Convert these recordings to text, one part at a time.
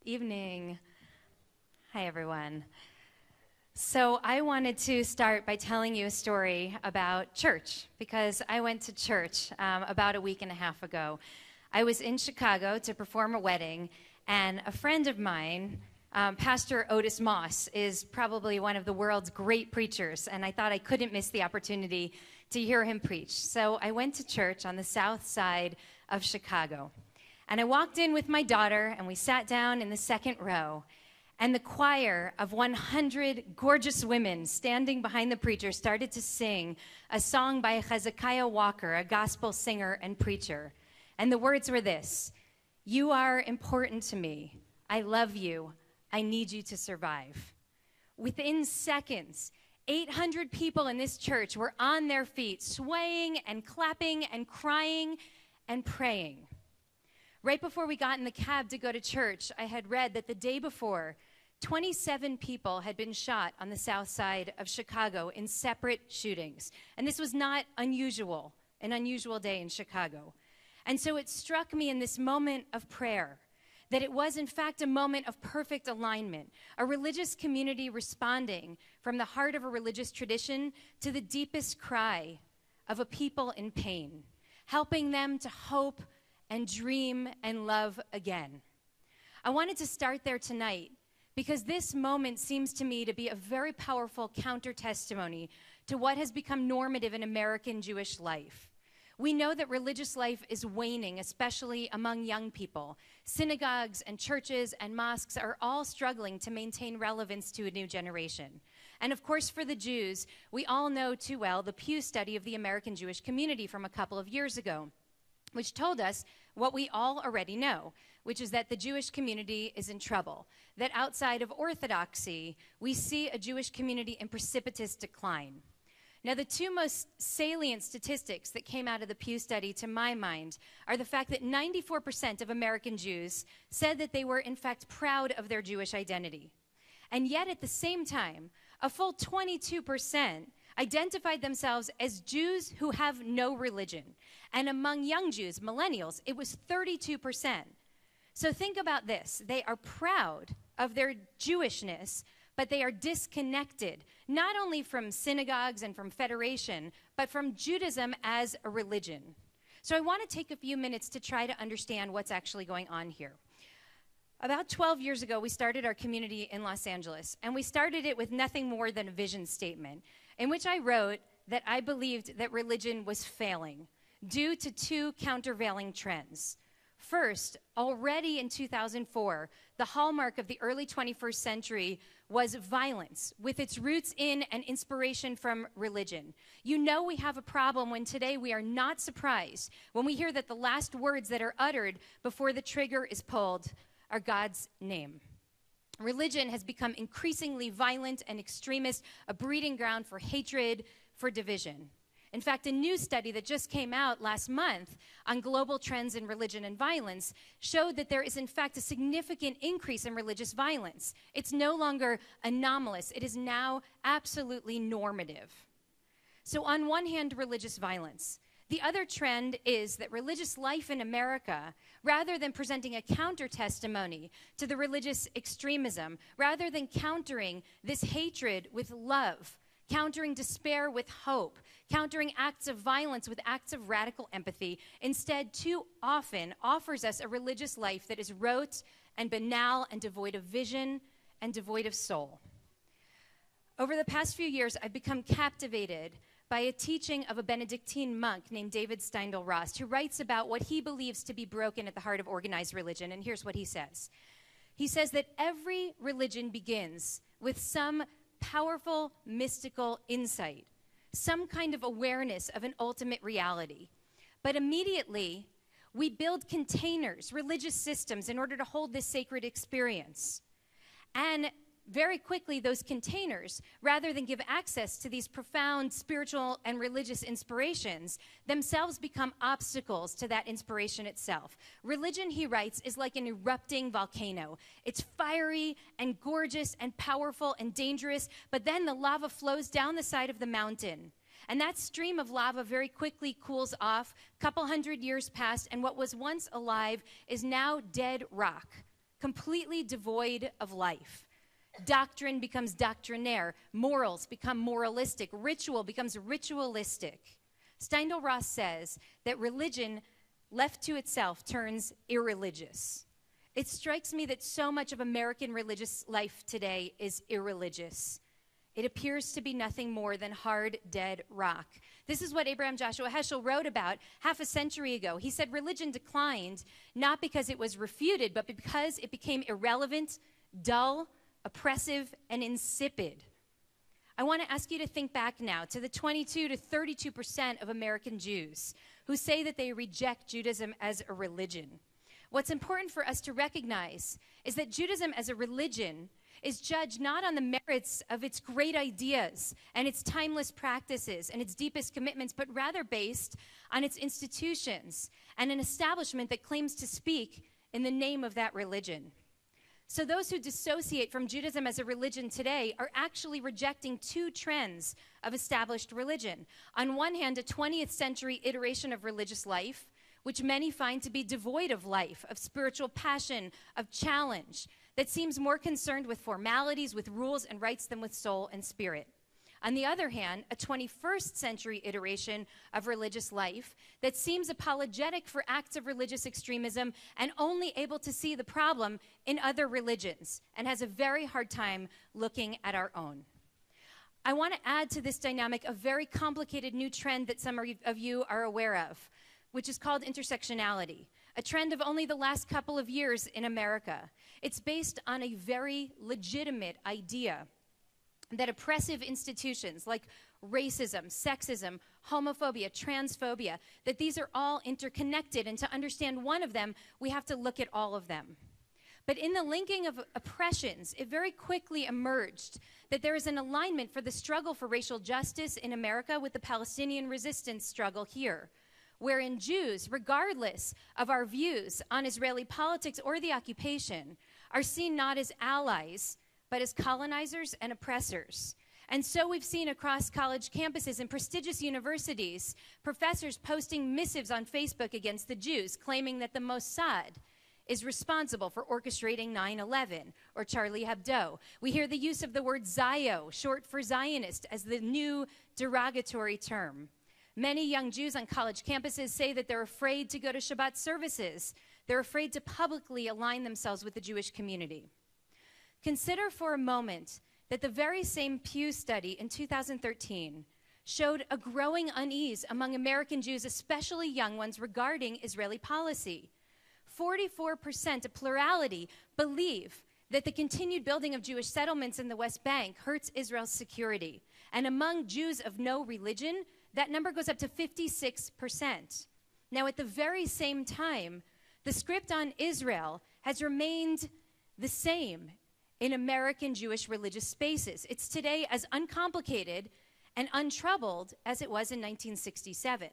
Evening. Hi, everyone. So I wanted to start by telling you a story about church, because I went to church about a week and a half ago. I was in Chicago to perform a wedding, and a friend of mine, Pastor Otis Moss, is probably one of the world's great preachers, and I thought I couldn't miss the opportunity to hear him preach. So I went to church on the south side of Chicago. And I walked in with my daughter, and we sat down in the second row. And the choir of 100 gorgeous women standing behind the preacher started to sing a song by Hezekiah Walker, a gospel singer and preacher. And the words were this: "You are important to me. I love you. I need you to survive." Within seconds, 800 people in this church were on their feet, swaying and clapping and crying and praying. Right before we got in the cab to go to church, I had read that the day before, 27 people had been shot on the south side of Chicago in separate shootings. And this was not unusual, an unusual day in Chicago. And so it struck me in this moment of prayer that it was, in fact, a moment of perfect alignment, a religious community responding from the heart of a religious tradition to the deepest cry of a people in pain, helping them to hope and dream and love again. I wanted to start there tonight because this moment seems to me to be a very powerful counter-testimony to what has become normative in American Jewish life. We know that religious life is waning, especially among young people. Synagogues and churches and mosques are all struggling to maintain relevance to a new generation. And of course, for the Jews, we all know too well the Pew study of the American Jewish community from a couple of years ago, which told us what we all already know, which is that the Jewish community is in trouble, that outside of orthodoxy, we see a Jewish community in precipitous decline. Now, the two most salient statistics that came out of the Pew study, to my mind, are the fact that 94% of American Jews said that they were, in fact, proud of their Jewish identity. And yet, at the same time, a full 22% identified themselves as Jews who have no religion. And among young Jews, millennials, it was 32%. So think about this. They are proud of their Jewishness, but they are disconnected, not only from synagogues and from federation, but from Judaism as a religion. So I want to take a few minutes to try to understand what's actually going on here. About 12 years ago, we started our community in Los Angeles, and we started it with nothing more than a vision statement, in which I wrote that I believed that religion was failing due to two countervailing trends. First, already in 2004, the hallmark of the early 21st century was violence, with its roots in and inspiration from religion. You know we have a problem when today we are not surprised when we hear that the last words that are uttered before the trigger is pulled are God's name. Religion has become increasingly violent and extremist, a breeding ground for hatred, for division. In fact, a new study that just came out last month on global trends in religion and violence showed that there is, in fact, a significant increase in religious violence. It's no longer anomalous. It is now absolutely normative. So on one hand, religious violence. The other trend is that religious life in America, rather than presenting a counter-testimony to the religious extremism, rather than countering this hatred with love, countering despair with hope, countering acts of violence with acts of radical empathy, instead too often offers us a religious life that is rote and banal and devoid of vision and devoid of soul. Over the past few years, I've become captivated by a teaching of a Benedictine monk named David Steindl-Rast, who writes about what he believes to be broken at the heart of organized religion. And here's what he says. He says that every religion begins with some powerful mystical insight, some kind of awareness of an ultimate reality. But immediately, we build containers, religious systems, in order to hold this sacred experience. And very quickly, those containers, rather than give access to these profound spiritual and religious inspirations, themselves become obstacles to that inspiration itself. Religion, he writes, is like an erupting volcano. It's fiery and gorgeous and powerful and dangerous, but then the lava flows down the side of the mountain. And that stream of lava very quickly cools off. A couple hundred years pass, and what was once alive is now dead rock. completely devoid of life. Doctrine becomes doctrinaire, morals become moralistic, ritual becomes ritualistic. Steindl-Rast says that religion, left to itself, turns irreligious. It strikes me that so much of American religious life today is irreligious. It appears to be nothing more than hard, dead rock. This is what Abraham Joshua Heschel wrote about half a century ago. He said religion declined not because it was refuted, but because it became irrelevant, dull, oppressive, and insipid. I want to ask you to think back now to the 22 to 32% of American Jews who say that they reject Judaism as a religion. What's important for us to recognize is that Judaism as a religion is judged not on the merits of its great ideas and its timeless practices and its deepest commitments, but rather based on its institutions and an establishment that claims to speak in the name of that religion. So those who dissociate from Judaism as a religion today are actually rejecting two trends of established religion. On one hand, a 20th century iteration of religious life, which many find to be devoid of life, of spiritual passion, of challenge, that seems more concerned with formalities, with rules and rites than with soul and spirit. On the other hand, a 21st century iteration of religious life that seems apologetic for acts of religious extremism and only able to see the problem in other religions and has a very hard time looking at our own. I want to add to this dynamic a very complicated new trend that some of you are aware of, which is called intersectionality, a trend of only the last couple of years in America. It's based on a very legitimate idea that oppressive institutions like racism, sexism, homophobia, transphobia, that these are all interconnected, and to understand one of them, we have to look at all of them. But in the linking of oppressions, it very quickly emerged that there is an alignment for the struggle for racial justice in America with the Palestinian resistance struggle here, wherein Jews, regardless of our views on Israeli politics or the occupation, are seen not as allies, but as colonizers and oppressors. And so we've seen across college campuses and prestigious universities, professors posting missives on Facebook against the Jews, claiming that the Mossad is responsible for orchestrating 9/11 or Charlie Hebdo. We hear the use of the word Zio, short for Zionist, as the new derogatory term. Many young Jews on college campuses say that they're afraid to go to Shabbat services. They're afraid to publicly align themselves with the Jewish community. Consider for a moment that the very same Pew study in 2013 showed a growing unease among American Jews, especially young ones, regarding Israeli policy. 44%, a plurality, believe that the continued building of Jewish settlements in the West Bank hurts Israel's security. And among Jews of no religion, that number goes up to 56%. Now, at the very same time, the script on Israel has remained the same in American Jewish religious spaces. It's today as uncomplicated and untroubled as it was in 1967.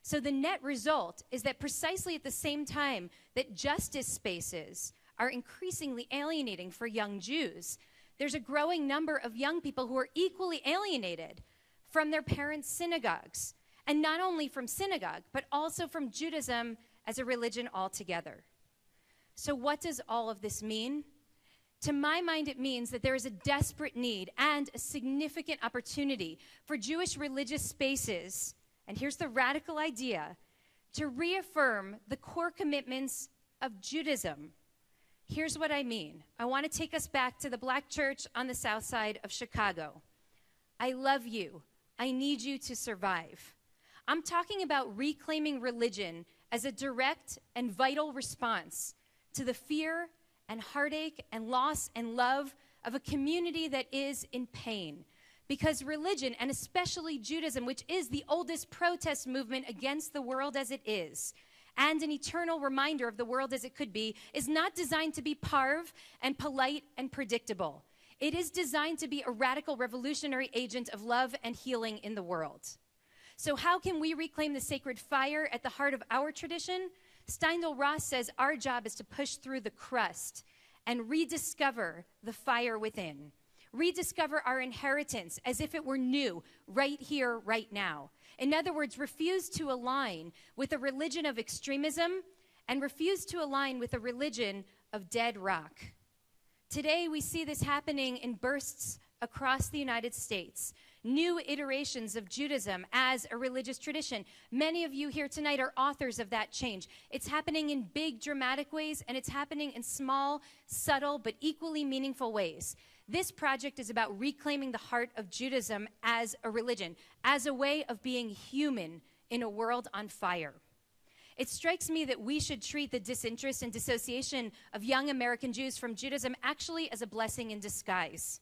So the net result is that precisely at the same time that justice spaces are increasingly alienating for young Jews, there's a growing number of young people who are equally alienated from their parents' synagogues, and not only from synagogue, but also from Judaism as a religion altogether. So what does all of this mean? To my mind, it means that there is a desperate need and a significant opportunity for Jewish religious spaces, and here's the radical idea, to reaffirm the core commitments of Judaism. Here's what I mean. I want to take us back to the black church on the south side of Chicago. I love you. I need you to survive. I'm talking about reclaiming religion as a direct and vital response to the fear and heartache and loss and love of a community that is in pain. Because religion, and especially Judaism, which is the oldest protest movement against the world as it is, and an eternal reminder of the world as it could be, is not designed to be parve and polite and predictable. It is designed to be a radical revolutionary agent of love and healing in the world. So how can we reclaim the sacred fire at the heart of our tradition? Steindl-Rast says our job is to push through the crust and rediscover the fire within. Rediscover our inheritance as if it were new, right here, right now. In other words, refuse to align with a religion of extremism and refuse to align with a religion of dead rock. Today, we see this happening in bursts across the United States. New iterations of Judaism as a religious tradition. Many of you here tonight are authors of that change. It's happening in big, dramatic ways, and it's happening in small, subtle, but equally meaningful ways. This project is about reclaiming the heart of Judaism as a religion, as a way of being human in a world on fire. It strikes me that we should treat the disinterest and dissociation of young American Jews from Judaism actually as a blessing in disguise.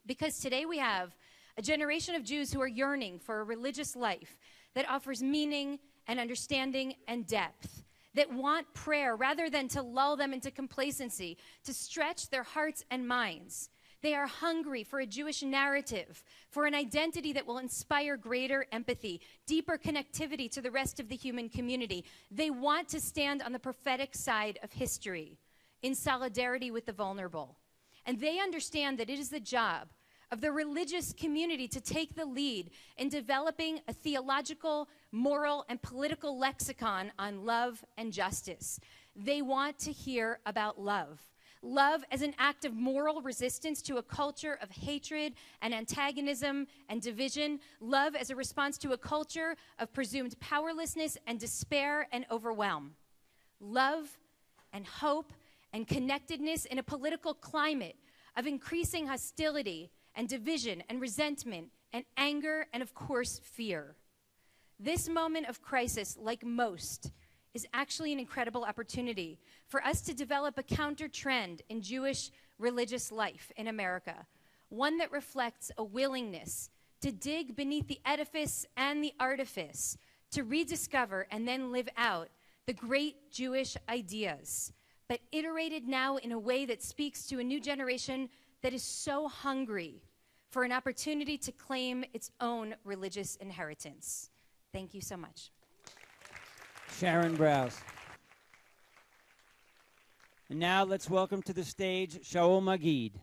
Because today we have a generation of Jews who are yearning for a religious life that offers meaning and understanding and depth, that want prayer rather than to lull them into complacency, to stretch their hearts and minds. They are hungry for a Jewish narrative, for an identity that will inspire greater empathy, deeper connectivity to the rest of the human community. They want to stand on the prophetic side of history, in solidarity with the vulnerable. And they understand that it is the job of the religious community to take the lead in developing a theological, moral, and political lexicon on love and justice. They want to hear about love. Love as an act of moral resistance to a culture of hatred and antagonism and division. Love as a response to a culture of presumed powerlessness and despair and overwhelm. Love and hope and connectedness in a political climate of increasing hostility and division and resentment and anger and, of course, fear. This moment of crisis, like most, is actually an incredible opportunity for us to develop a counter-trend in Jewish religious life in America, one that reflects a willingness to dig beneath the edifice and the artifice, to rediscover and then live out the great Jewish ideas, but iterated now in a way that speaks to a new generation that is so hungry for an opportunity to claim its own religious inheritance. Thank you so much. Sharon Brous. And now let's welcome to the stage Shaul Magid.